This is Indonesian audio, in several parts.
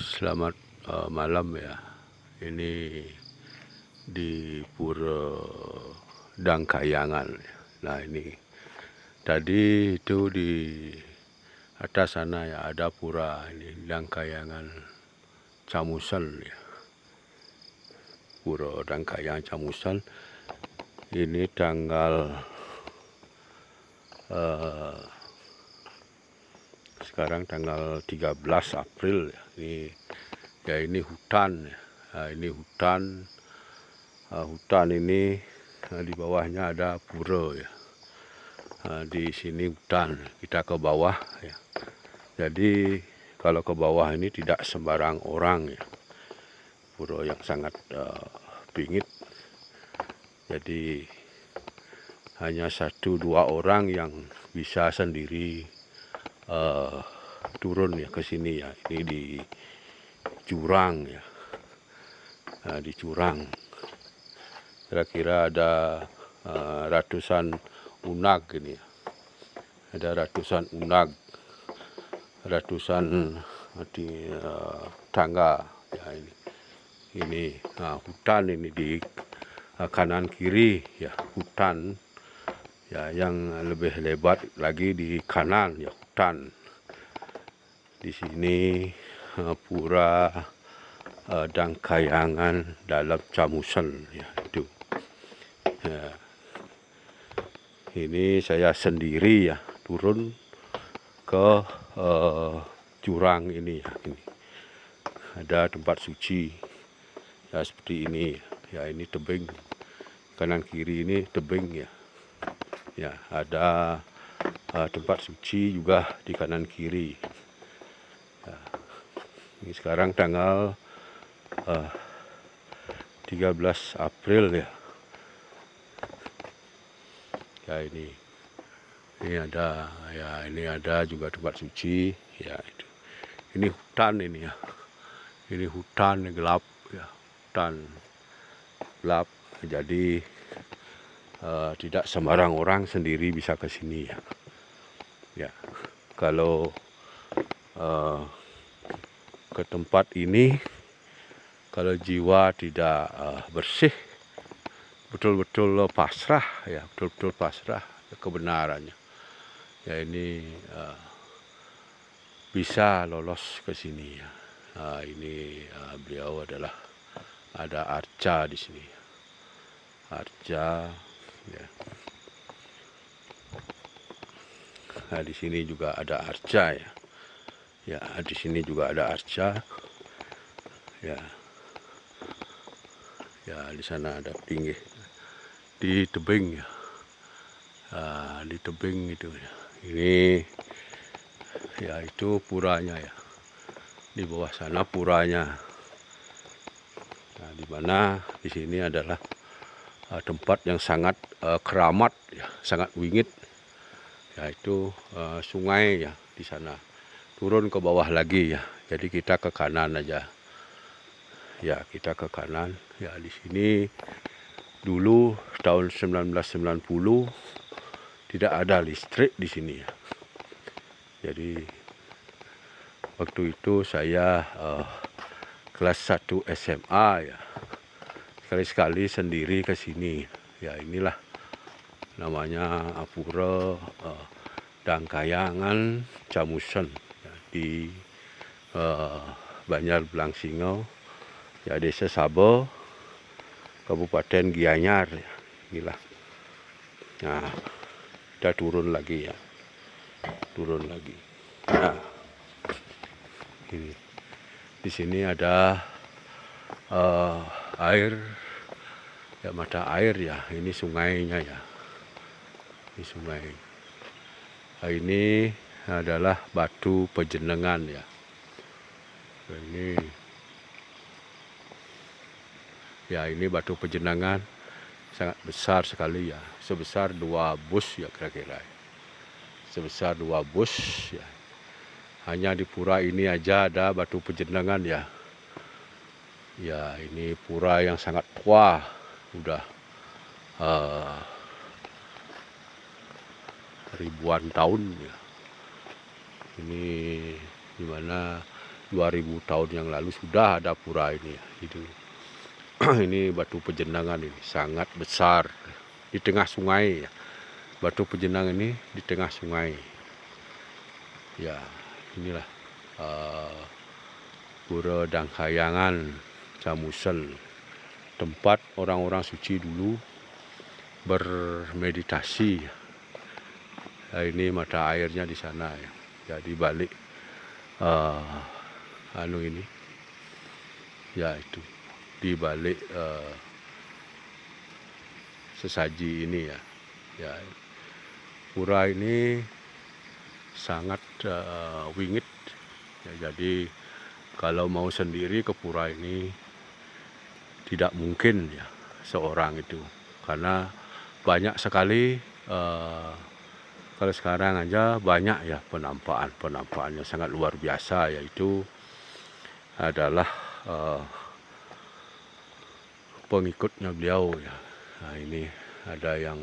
Selamat malam ya. Ini di Pura Dangkayangan. Nah ini tadi itu di atas sana ya ada pura ini Dangkayangan Camusen ya. Pura Dangkayangan Camusen ini tanggal sekarang tanggal 13 April ya. Ini hutan ya. Nah, ini hutan ini di bawahnya ada pura ya. Di sini hutan, kita ke bawah ya. Jadi kalau ke bawah ini tidak sembarang orang ya. Pura yang sangat bingit. Jadi hanya 1-2 orang yang bisa sendiri turun ya ke sini ya. Ini di jurang ya. Nah, di jurang kira-kira ada ratusan unag ini ya. Ada ratusan unag, ratusan di tangga ya. Ini hutan ini di kanan kiri ya, hutan ya, yang lebih lebat lagi di kanan ya, hutan. Di sini pura Dangkayangan dalam Camusen ya itu. Ya. Ini saya sendiri ya turun ke jurang ini ya. Ini ada tempat suci ya seperti ini ya. Ini tebing, kanan kiri ini tebing ya. Ya ada tempat suci juga di kanan kiri. Ya. Ini sekarang tanggal 13 April ya. Ya ini ada ya, ini ada juga tempat suci ya itu. Ini hutan ini ya. Ini hutan gelap ya, hutan gelap. Jadi tidak sembarang orang sendiri bisa ke sini ya. Ya, kalau ke tempat ini, kalau jiwa tidak bersih, betul-betul pasrah ya, betul-betul pasrah kebenarannya ya, ini bisa lolos ke sini ya. Ini beliau adalah, ada arca di sini, arca ya. Nah, di sini juga ada arca ya. Ya, di sini juga ada arca ya. Ya, di sana ada tinggi di tebing ya. Di tebing itu ya. Ini ya itu puranya ya. Di bawah sana puranya. Nah, di mana di sini adalah tempat yang sangat keramat ya, sangat wingit. Yaitu sungai ya di sana. Turun ke bawah lagi ya. Jadi kita ke kanan aja. Ya, kita ke kanan. Ya, di sini dulu tahun 1990 tidak ada listrik di sini ya. Jadi waktu itu saya kelas 1 SMA ya. Sekali-sekali sendiri ke sini. Ya, inilah namanya Pura Dangkayangan Camusen ya, di Banjar Blangsingo ya, Desa Sabo, Kabupaten Gianyar ya. Inilah. Nah, kita turun lagi ya. Turun lagi. Nah, ini di sini ada air ya, mata air ya. Ini sungainya ya. Ini sungai. Nah, ini adalah batu pejenengan ya. Ini ya, ini batu pejenengan sangat besar sekali ya, sebesar 2 bus ya kira-kira. Sebesar 2 bus ya. Hanya di pura ini aja ada batu pejenengan ya. Ya, ini pura yang sangat tua, udah ribuan tahun ya. Ini dimana 2000 tahun yang lalu sudah ada pura ini ya. Itu ini batu penjenengan ini sangat besar di tengah sungai ya. Batu penjenang ini di tengah sungai ya. Inilah Pura Danghayangan Camusel, tempat orang-orang suci dulu bermeditasi ya. Nah, ini mata airnya di sana ya. Jadi balik ini ya, itu di balik sesaji ini ya. Ya, pura ini sangat wingit ya. Jadi kalau mau sendiri ke pura ini tidak mungkin ya seorang itu, karena banyak sekali kalau sekarang aja banyak ya penampakannya sangat luar biasa, yaitu adalah pengikutnya beliau ya. Nah, ini ada yang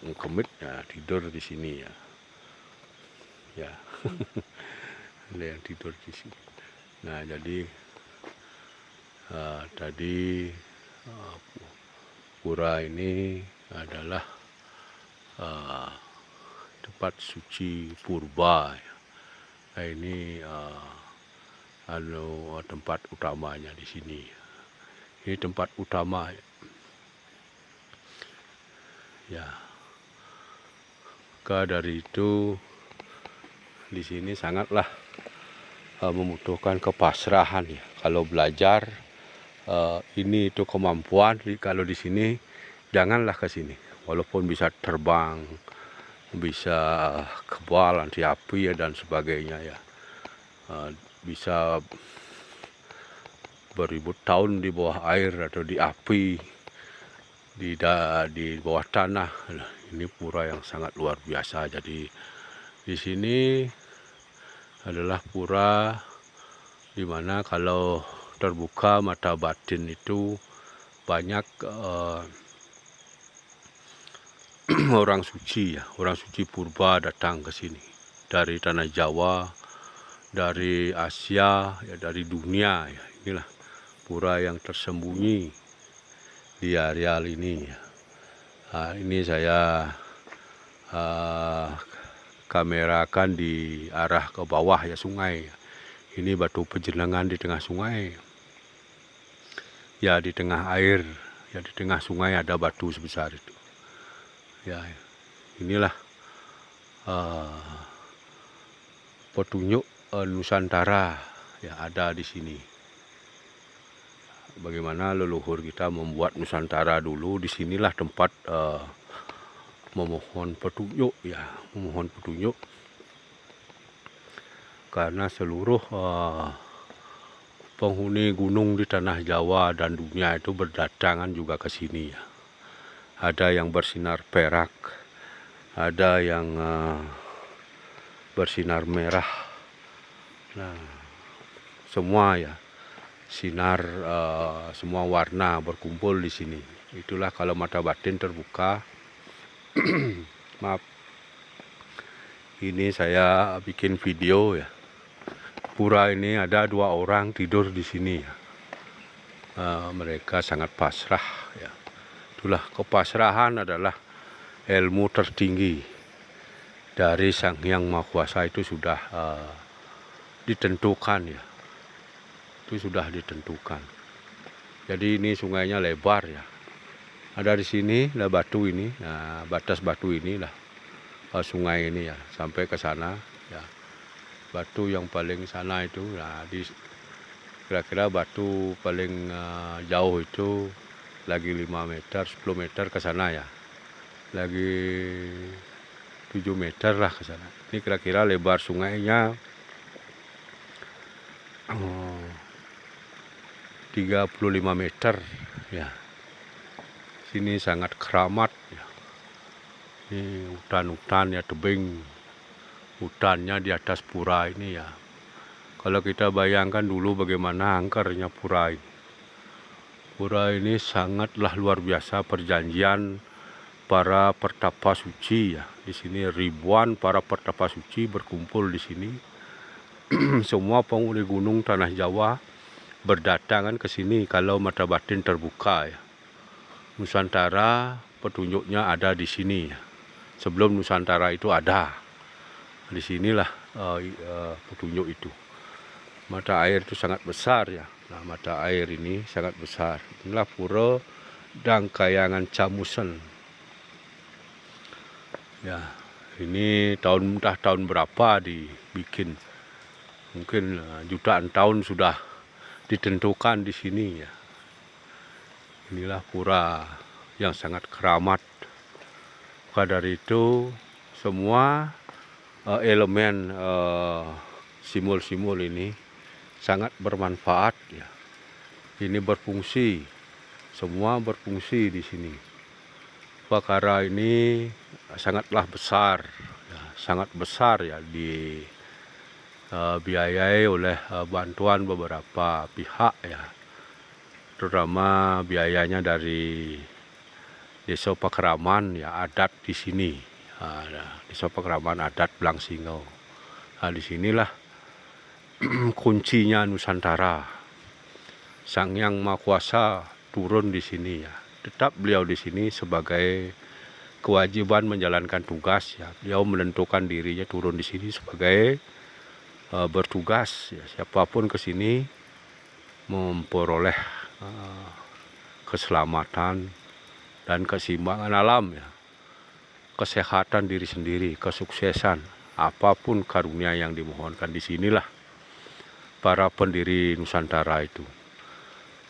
mengkemit ya, tidur di sini ya. Ya, ada yang tidur di sini. Nah, jadi tadi pura ini adalah tempat suci purba ya. Nah, ini tempat utamanya di sini. Ini tempat utama ya. Maka dari itu di sini sangatlah membutuhkan kepasrahan ya. Kalau belajar ini itu kemampuan, kalau di sini janganlah ke sini. Walaupun bisa terbang, bisa kebal anti api ya dan sebagainya ya. Bisa beribu tahun di bawah air atau di api, di bawah tanah. Ini pura yang sangat luar biasa. Jadi di sini adalah pura di mana kalau terbuka mata batin itu banyak orang suci ya, orang suci purba datang ke sini dari tanah Jawa, dari Asia ya, dari dunia ya. Inilah pura yang tersembunyi di areal ini ya. Nah, ini saya kamerakan di arah ke bawah ya, sungai. Ini batu penjenengan di tengah sungai ya, di tengah air ya, di tengah sungai ada batu sebesar itu ya. Inilah petunjuk Nusantara ya, ada di sini. Bagaimana leluhur kita membuat Nusantara dulu. Disinilah tempat memohon petunjuk ya, memohon petunjuk, karena seluruh penghuni gunung di tanah Jawa dan dunia itu berdatangan juga ke sini ya. Ada yang bersinar perak, ada yang bersinar merah. Nah, semua ya, sinar semua warna berkumpul di sini. Itulah kalau mata batin terbuka. Maaf, ini saya bikin video ya. Pura ini ada 2 orang tidur di sini ya. Mereka sangat pasrah ya. Itulah kepasrahan adalah ilmu tertinggi dari Sang Hyang Maha Kuasa. Itu sudah ditentukan ya. Itu sudah ditentukan. Jadi ini sungainya lebar ya. Ada di sini lah batu ini, nah, batas batu inilah sungai ini ya, sampai ke sana ya. Batu yang paling sana itu, nah, kira-kira batu paling jauh itu lagi 5 meter, 10 meter ke sana ya. Lagi 7 meter lah ke sana. Ini kira-kira lebar sungainya 35 meter ya. Sini sangat keramat ya. Ini hutan-hutan ya, tebing hutannya di atas pura ini ya. Kalau kita bayangkan dulu bagaimana angkernya pura ini. Pura ini sangatlah luar biasa, perjanjian para pertapa suci ya. Di sini ribuan para pertapa suci berkumpul di sini semua penghuni gunung tanah Jawa berdatangan ke sini kalau mata batin terbuka ya. Nusantara petunjuknya ada di sini ya. Sebelum Nusantara itu ada, di sinilah petunjuk itu. Mata air itu sangat besar ya. Nah, mata air ini sangat besar. Inilah Pura Dangkayangan Camusen. Ya, ini entah tahun berapa dibikin. Mungkin jutaan tahun sudah ditentukan di sini ya. Inilah pura yang sangat keramat. Maka dari itu semua elemen simul-simul ini sangat bermanfaat ya. Ini berfungsi, semua berfungsi di sini. Perkara ini sangatlah besar, ya, sangat besar ya, dibiayai oleh bantuan beberapa pihak ya, terutama biayanya dari Desa Pakraman ya, adat di sini, Desa Pakraman adat Blangsingo. Nah, disinilah kuncinya Nusantara. Sang Yang Maha Kuasa turun di sini ya. Tetap beliau di sini sebagai kewajiban menjalankan tugas ya. Beliau menentukan dirinya turun di sini sebagai bertugas ya. Siapapun ke sini memperoleh keselamatan dan keseimbangan alam ya. Kesehatan diri sendiri, kesuksesan, apapun karunia yang dimohonkan, di sinilah para pendiri Nusantara itu.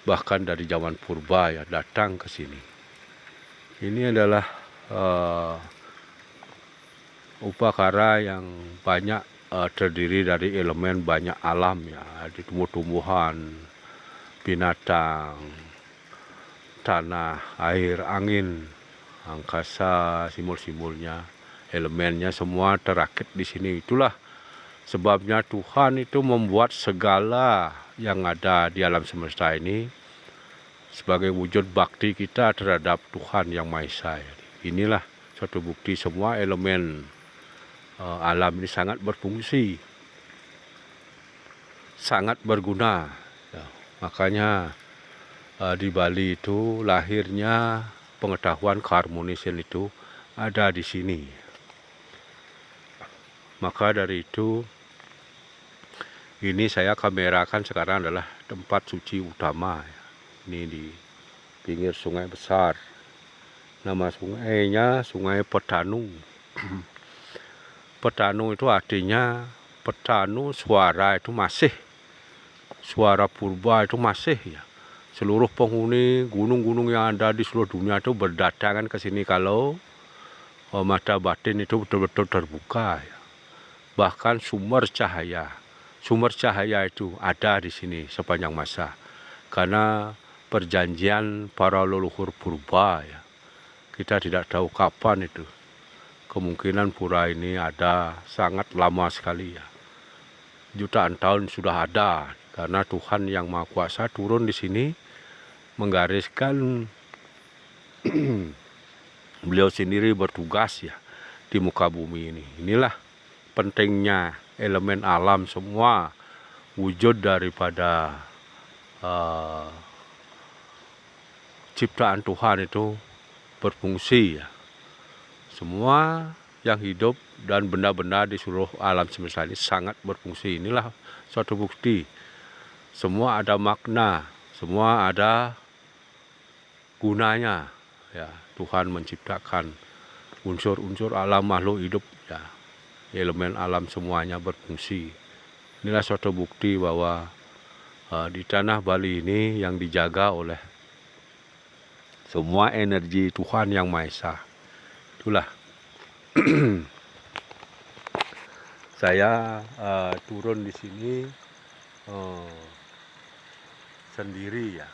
Bahkan dari zaman purba ya datang ke sini. Ini adalah upakara yang banyak terdiri dari elemen banyak alam ya, di tumbuh-tumbuhan, binatang, tanah, air, angin, angkasa, simul-simulnya, elemennya semua terakit di sini. Itulah sebabnya Tuhan itu membuat segala yang ada di alam semesta ini sebagai wujud bakti kita terhadap Tuhan Yang Maha Esa. Inilah suatu bukti semua elemen alam ini sangat berfungsi, sangat berguna. Ya, makanya di Bali itu lahirnya pengetahuan keharmonisan itu ada di sini. Maka dari itu ini saya kamerakan sekarang adalah tempat suci utama ya. Ini di pinggir sungai besar. Nama sungainya Sungai Petanu. Petanu itu artinya petanu, suara itu masih, suara purba itu masih ya. Seluruh penghuni gunung-gunung yang ada di seluruh dunia itu berdatangan ke sini kalau mata batin itu betul-betul terbuka ya. Bahkan sumber cahaya itu ada di sini sepanjang masa, karena perjanjian para leluhur purba ya. Kita tidak tahu kapan itu. Kemungkinan pura ini ada sangat lama sekali ya. Jutaan tahun sudah ada, karena Tuhan Yang Maha Kuasa turun di sini menggariskan beliau sendiri bertugas ya di muka bumi ini. Inilah pentingnya elemen alam, semua wujud daripada ciptaan Tuhan itu berfungsi ya. Semua yang hidup dan benda-benda di seluruh alam semesta ini sangat berfungsi. Inilah suatu bukti. Semua ada makna, semua ada gunanya ya. Tuhan menciptakan unsur-unsur alam makhluk hidup ya. Elemen alam semuanya berfungsi. Inilah suatu bukti bahwa di tanah Bali ini yang dijaga oleh semua energi Tuhan Yang Maha Esa. Itulah saya turun di sini sendiri ya.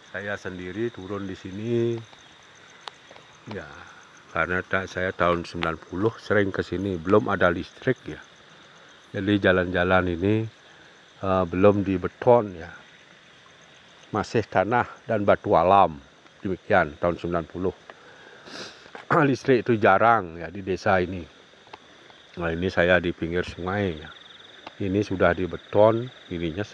Saya sendiri turun di sini ya, karena saya tahun 90 sering ke sini, belum ada listrik ya. Jadi jalan-jalan ini belum dibeton ya. Masih tanah dan batu alam. Demikian tahun 90. Listrik itu jarang ya di desa ini. Nah, ini saya di pinggir sungai ya. Ini sudah dibeton ininya.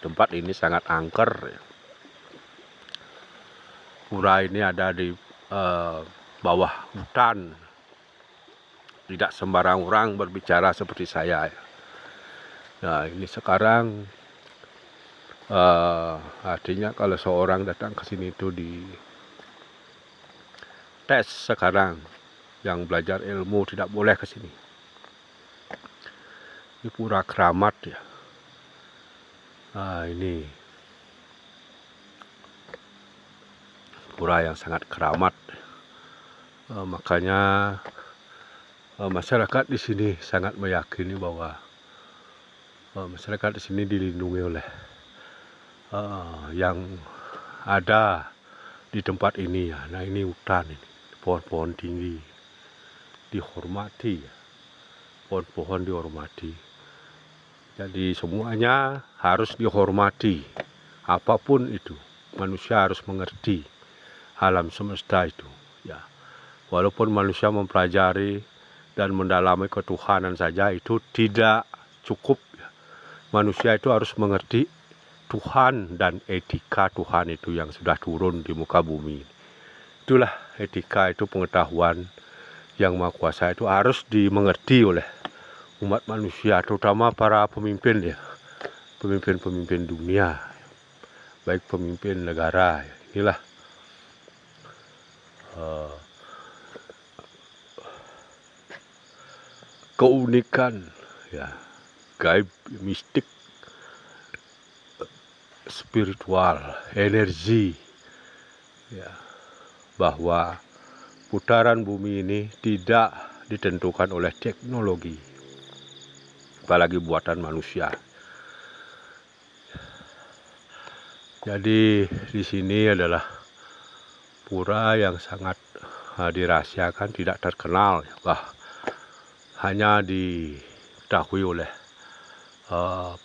Tempat ini sangat angker ya. Pura ini ada di bawah hutan. Tidak sembarang orang berbicara seperti saya ya. Nah, ini sekarang artinya kalau seorang datang ke sini itu di tes sekarang, yang belajar ilmu tidak boleh ke sini. Ini pura keramat ya. Nah, ini pura yang sangat keramat. Makanya masyarakat di sini sangat meyakini bahwa masyarakat di sini dilindungi oleh yang ada di tempat ini ya. Nah, ini hutan ini, pohon-pohon tinggi dihormati ya. Pohon-pohon dihormati. Jadi semuanya harus dihormati. Apapun itu, manusia harus mengerti alam semesta itu ya. Walaupun manusia mempelajari dan mendalami ketuhanan saja itu tidak cukup ya. Manusia itu harus mengerti Tuhan dan etika Tuhan itu yang sudah turun di muka bumi. Itulah etika, itu pengetahuan yang Maha Kuasa itu harus dimengerti oleh umat manusia, terutama para pemimpin ya, pemimpin-pemimpin dunia, baik pemimpin negara. Inilah keunikan ya, gaib, mistik, spiritual, energi ya, bahwa putaran bumi ini tidak ditentukan oleh teknologi, apalagi buatan manusia. Jadi di sini adalah pura yang sangat dirahasiakan, tidak terkenal, hanya diketahui oleh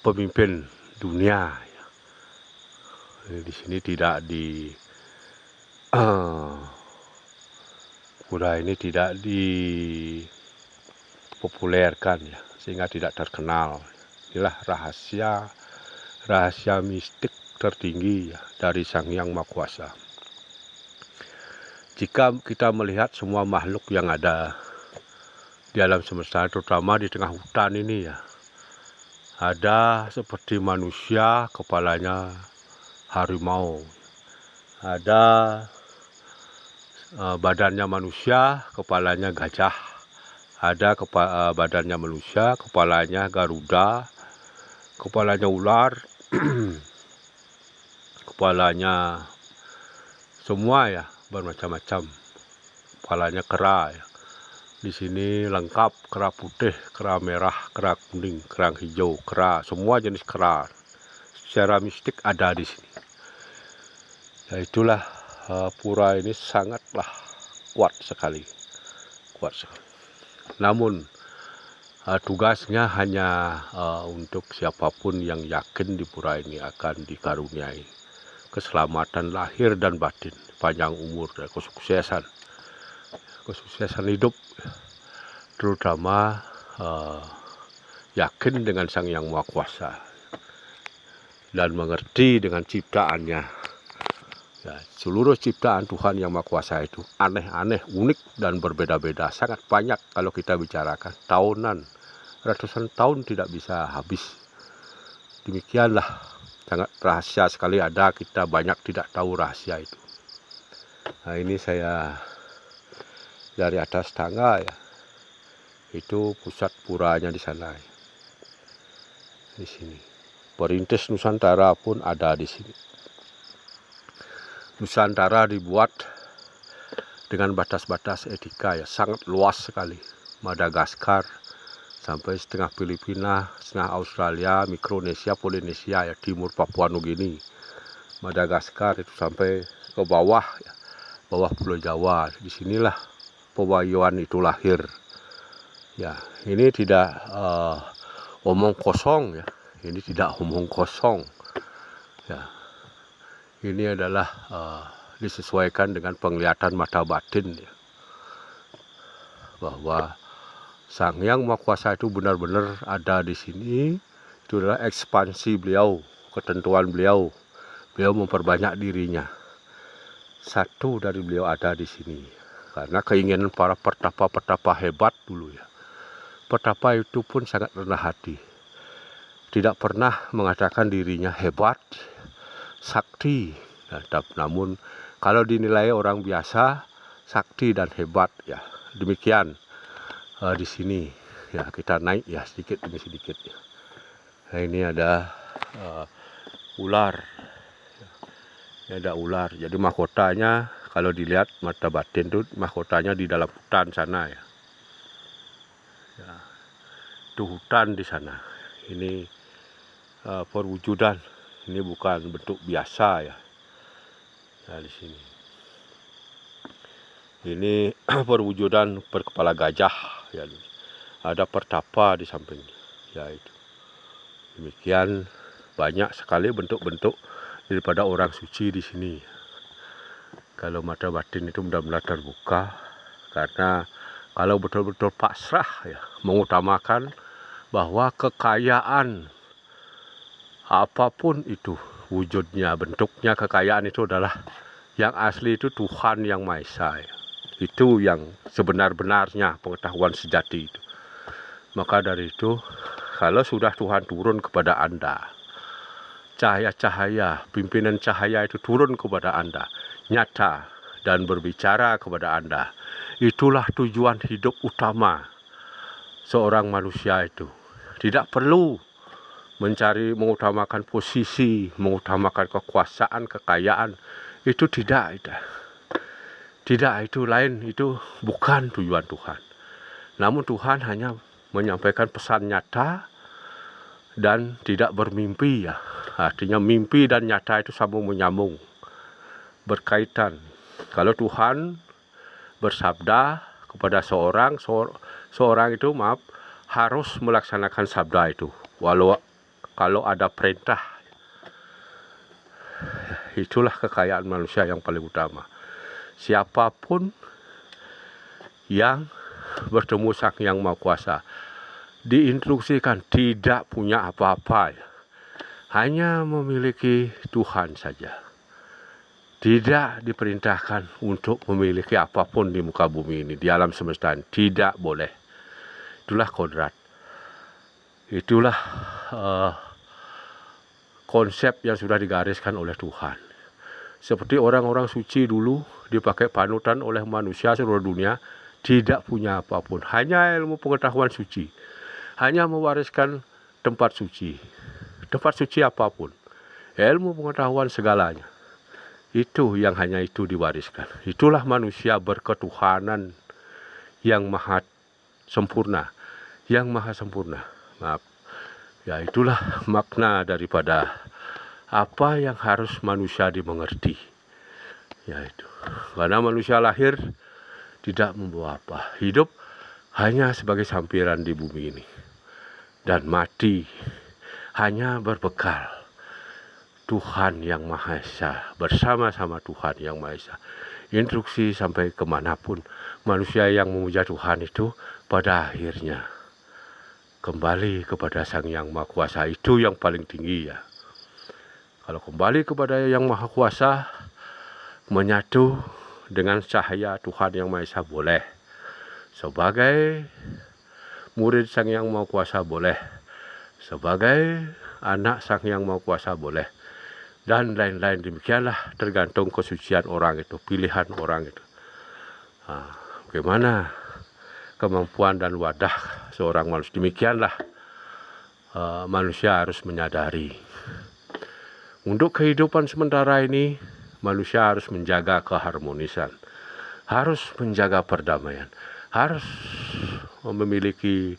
pemimpin dunia. Di sini tidak pura ini tidak dipopulerkan ya, sehingga tidak terkenal. Inilah rahasia mistik tertinggi ya, dari Sang Hyang Maha Kuasa. Jika kita melihat semua makhluk yang ada di alam semesta, terutama di tengah hutan ini ya, ada seperti manusia, kepalanya harimau, ada badannya manusia, kepalanya gajah, ada badannya manusia, kepalanya garuda, kepalanya ular, kepalanya semua ya, bermacam-macam. Kepalanya kera ya. Di sini lengkap, kera putih, kera merah, kera kuning, kera hijau, kera, semua jenis kera secara mistik ada di sini. Ya, itulah pura ini sangatlah kuat sekali. Namun tugasnya hanya untuk siapapun yang yakin di pura ini akan dikaruniai keselamatan lahir dan batin, panjang umur dan kesuksesan hidup, terutama yakin dengan Sang Yang Maha Kuasa dan mengerti dengan ciptaannya ya. Seluruh ciptaan Tuhan Yang Maha Kuasa itu aneh-aneh, unik dan berbeda-beda, sangat banyak kalau kita bicarakan, tahunan, ratusan tahun tidak bisa habis. Demikianlah, sangat rahasia sekali ada, kita banyak tidak tahu rahasia itu. Nah, ini saya dari atas tangga ya, itu pusat puranya di sana ya. Di sini Perintis Nusantara pun ada di sini. Nusantara dibuat dengan batas-batas etika ya, sangat luas sekali. Madagaskar sampai setengah Filipina, setengah Australia, Mikronesia, Polinesia ya, timur Papua Nugini, Madagaskar itu sampai ke bawah ya, bawah Pulau Jawa. Disinilah pewayuan itu lahir ya. Ini tidak omong kosong ya, ini tidak omong kosong ya. Ini adalah disesuaikan dengan penglihatan mata batin ya, bahwa Sang Yang Maha Kuasa itu benar-benar ada di sini. Itu adalah ekspansi beliau, ketentuan beliau. Beliau memperbanyak dirinya. Satu dari beliau ada di sini. Karena keinginan para petapa-petapa hebat dulu ya. Petapa itu pun sangat rendah hati. Tidak pernah mengatakan dirinya hebat, sakti. Namun kalau dinilai orang biasa, sakti dan hebat ya. Demikian di sini ya, kita naik ya sedikit demi sedikit ya. Nah, ini ada ular. Ini ada ular. Jadi mahkotanya kalau dilihat mata batin itu mahkotanya di dalam hutan sana ya. Itu hutan di sana. Ini perwujudan. Ini bukan bentuk biasa ya. Nah, di sini. Ini perwujudan berkepala gajah ya. Ada pertapa di sampingnya. Ya itu. Demikian banyak sekali bentuk-bentuk daripada orang suci di sini. Kalau mata batin itu benar-benar terbuka, karena kalau betul-betul pasrah ya, mengutamakan bahwa kekayaan apapun itu wujudnya, bentuknya, kekayaan itu adalah yang asli itu Tuhan Yang Maha Esa ya. Itu yang sebenar-benarnya pengetahuan sejati itu. Maka dari itu, kalau sudah Tuhan turun kepada Anda, cahaya-cahaya, pimpinan cahaya itu turun kepada Anda, nyata dan berbicara kepada Anda, itulah tujuan hidup utama seorang manusia itu. Tidak perlu mengutamakan posisi, mengutamakan kekuasaan, kekayaan. Itu tidak. Tidak, itu lain, itu bukan tujuan Tuhan. Namun Tuhan hanya menyampaikan pesan nyata dan tidak bermimpi ya. Artinya mimpi dan nyata itu sambung menyambung, berkaitan. Kalau Tuhan bersabda kepada seorang itu harus melaksanakan sabda itu, walau kalau ada perintah. Itulah kekayaan manusia yang paling utama. Siapapun yang bertemu Sang Yang Maha Kuasa diinstruksikan tidak punya apa-apa, hanya memiliki Tuhan saja. Tidak diperintahkan untuk memiliki apapun di muka bumi ini, di alam semesta ini. Tidak boleh. Itulah kodrat. Itulah konsep yang sudah digariskan oleh Tuhan. Seperti orang-orang suci dulu dipakai panutan oleh manusia seluruh dunia, tidak punya apapun, hanya ilmu pengetahuan suci, hanya mewariskan tempat suci apapun, ilmu pengetahuan segalanya. Itu yang hanya itu diwariskan. Itulah manusia berketuhanan yang maha sempurna, Maaf. Ya, itulah makna daripada apa yang harus manusia dimengerti. Yaitu karena manusia lahir tidak membawa apa, hidup hanya sebagai sampiran di bumi ini, dan mati hanya berbekal Tuhan Yang Maha Esa, bersama-sama Tuhan Yang Maha Esa. Instruksi sampai kemanapun manusia yang memuja Tuhan itu pada akhirnya kembali kepada Sang Yang Maha Kuasa. Itu yang paling tinggi ya. Kalau kembali kepada Yang Maha Kuasa, menyatu dengan cahaya Tuhan Yang Maha Esa boleh. Sebagai murid Sang Yang Maha Kuasa boleh. Sebagai anak Sang Yang Maha Kuasa boleh. Dan lain-lain demikianlah, tergantung kesucian orang itu, pilihan orang itu. Bagaimana kemampuan dan wadah seorang manusia, demikianlah manusia harus menyadari. Untuk kehidupan sementara ini, manusia harus menjaga keharmonisan, harus menjaga perdamaian, harus memiliki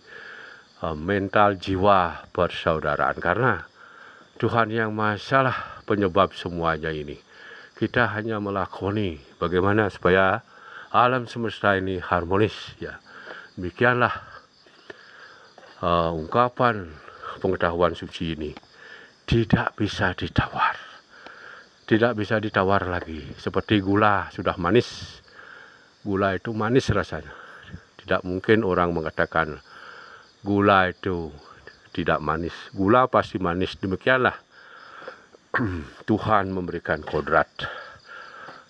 mental jiwa persaudaraan, karena Tuhan Yang Maha Esa lah penyebab semuanya ini. Kita hanya melakoni bagaimana supaya alam semesta ini harmonis ya. Demikianlah ungkapan pengetahuan suci ini tidak bisa ditawar, tidak bisa ditawar lagi. Seperti gula, sudah manis. Gula itu manis rasanya. Tidak mungkin orang mengatakan gula itu tidak manis. Gula pasti manis. Demikianlah Tuhan memberikan kodrat,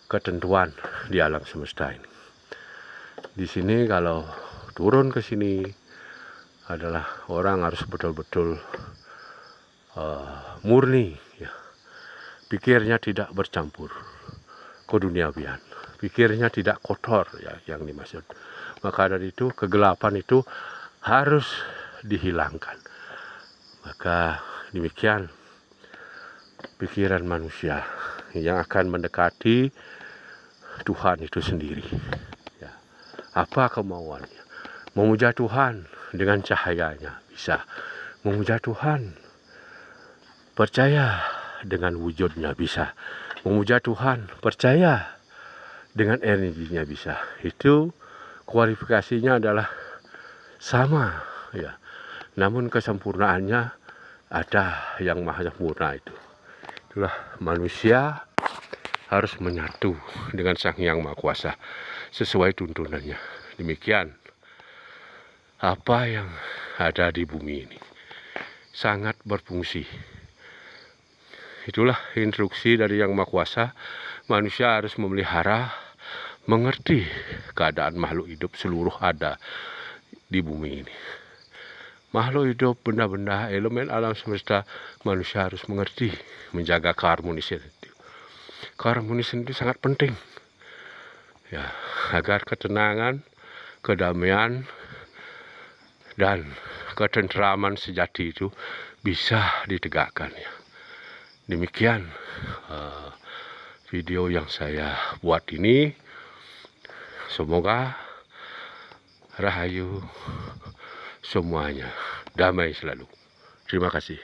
ketentuan di alam semesta ini. Di sini kalau turun ke sini adalah orang harus betul-betul murni, ya. Pikirnya tidak bercampur keduniawian, pikirnya tidak kotor, ya, yang dimaksud. Maka dari itu kegelapan itu harus dihilangkan. Maka demikian pikiran manusia yang akan mendekati Tuhan itu sendiri, ya. Apa kemauannya? Memuja Tuhan dengan cahayanya bisa. Memuja Tuhan percaya dengan wujudnya bisa. Memuja Tuhan percaya dengan energinya bisa. Itu kualifikasinya adalah sama, ya. Namun kesempurnaannya ada yang maha sempurna itu. Itulah manusia harus menyatu dengan Sang Yang Maha Kuasa sesuai tuntunannya. Demikian apa yang ada di bumi ini sangat berfungsi. Itulah instruksi dari Yang Maha Kuasa. Manusia harus memelihara, mengerti keadaan makhluk hidup seluruh ada di bumi ini. Makhluk hidup, benda-benda, elemen alam semesta, manusia harus mengerti, menjaga keharmonisan itu. Keharmonisan itu sangat penting, ya, agar ketenangan, kedamaian, dan ketentraman sejati itu bisa ditegakkan, ya. Demikian video yang saya buat ini. Semoga rahayu semuanya, damai selalu. Terima kasih.